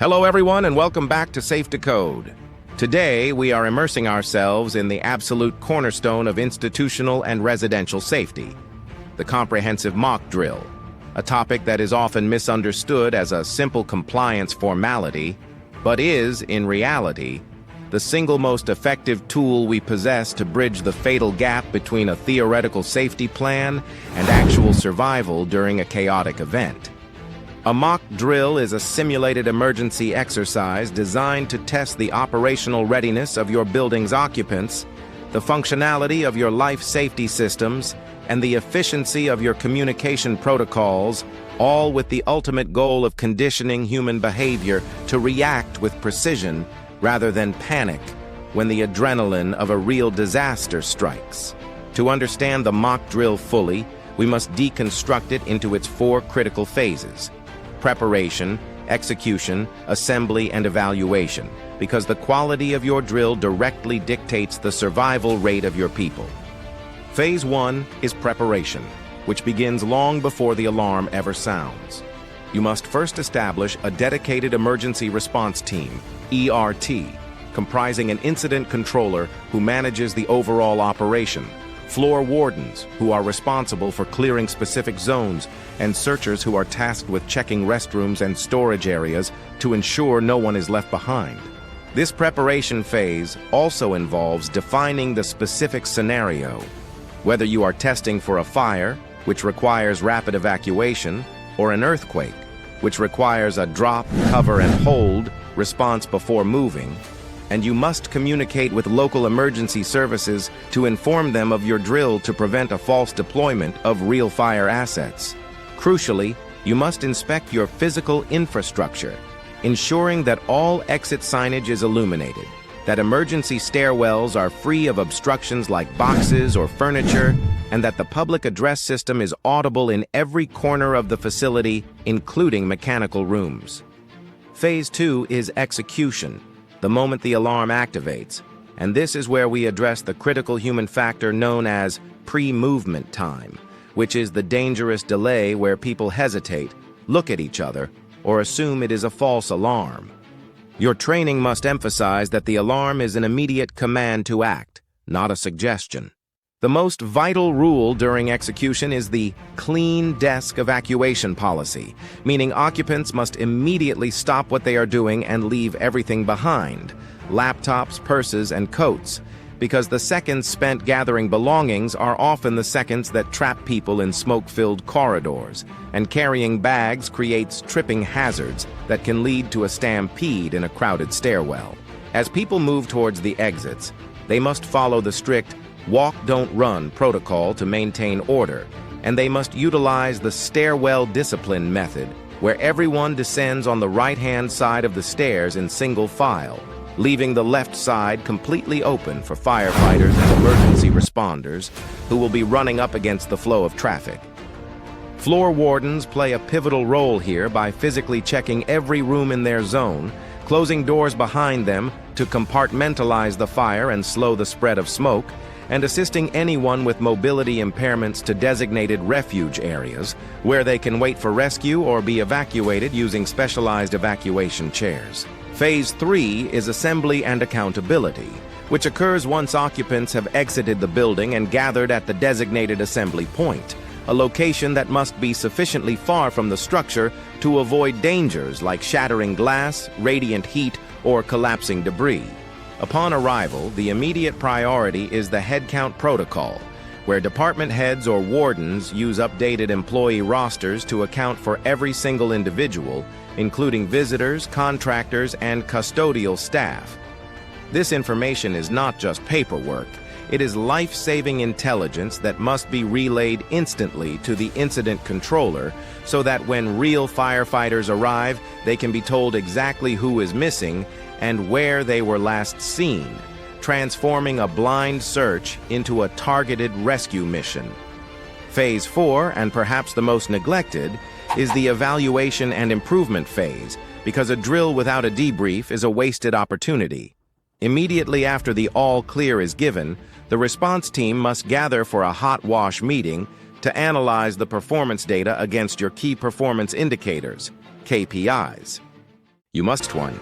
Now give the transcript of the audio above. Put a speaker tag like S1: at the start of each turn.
S1: Hello everyone and welcome back to Safe Decode. Today we are immersing ourselves in the absolute cornerstone of institutional and residential safety, the comprehensive mock drill, a topic that is often misunderstood as a simple compliance formality, but is, in reality, the single most effective tool we possess to bridge the fatal gap between a theoretical safety plan and actual survival during a chaotic event. A mock drill is a simulated emergency exercise designed to test the operational readiness of your building's occupants, the functionality of your life safety systems, and the efficiency of your communication protocols, all with the ultimate goal of conditioning human behavior to react with precision rather than panic when the adrenaline of a real disaster strikes. To understand the mock drill fully, we must deconstruct it into its four critical phases: preparation, execution, assembly, and evaluation, because the quality of your drill directly dictates the survival rate of your people. Phase 1 is preparation, which begins long before the alarm ever sounds. You must first establish a dedicated emergency response team, ERT, comprising an incident controller who manages the overall operation, floor wardens who are responsible for clearing specific zones, and searchers who are tasked with checking restrooms and storage areas to ensure no one is left behind. This preparation phase also involves defining the specific scenario, whether you are testing for a fire, which requires rapid evacuation, or an earthquake, which requires a drop, cover, and hold response before moving, and you must communicate with local emergency services to inform them of your drill to prevent a false deployment of real fire assets. Crucially, you must inspect your physical infrastructure, ensuring that all exit signage is illuminated, that emergency stairwells are free of obstructions like boxes or furniture, and that the public address system is audible in every corner of the facility, including mechanical rooms. Phase 2 is execution, the moment the alarm activates, and this is where we address the critical human factor known as pre-movement time, which is the dangerous delay where people hesitate, look at each other, or assume it is a false alarm. Your training must emphasize that the alarm is an immediate command to act, not a suggestion. The most vital rule during execution is the clean desk evacuation policy, meaning occupants must immediately stop what they are doing and leave everything behind, laptops, purses, and coats, because the seconds spent gathering belongings are often the seconds that trap people in smoke-filled corridors, and carrying bags creates tripping hazards that can lead to a stampede in a crowded stairwell. As people move towards the exits, they must follow the strict walk, don't run protocol to maintain order, and they must utilize the Stairwell Discipline method, where everyone descends on the right-hand side of the stairs in single file, leaving the left side completely open for firefighters and emergency responders who will be running up against the flow of traffic. Floor wardens play a pivotal role here by physically checking every room in their zone, closing doors behind them to compartmentalize the fire and slow the spread of smoke, and assisting anyone with mobility impairments to designated refuge areas where they can wait for rescue or be evacuated using specialized evacuation chairs. Phase 3 is assembly and accountability, which occurs once occupants have exited the building and gathered at the designated assembly point, a location that must be sufficiently far from the structure to avoid dangers like shattering glass, radiant heat, or collapsing debris. Upon arrival, the immediate priority is the head count protocol, where department heads or wardens use updated employee rosters to account for every single individual, including visitors, contractors, and custodial staff. This information is not just paperwork, it is life-saving intelligence that must be relayed instantly to the incident controller so that when real firefighters arrive, they can be told exactly who is missing and where they were last seen, transforming a blind search into a targeted rescue mission. Phase 4, and perhaps the most neglected, is the evaluation and improvement phase, because a drill without a debrief is a wasted opportunity. Immediately after the all clear is given, the response team must gather for a hot wash meeting to analyze the performance data against your key performance indicators, KPIs. You must one.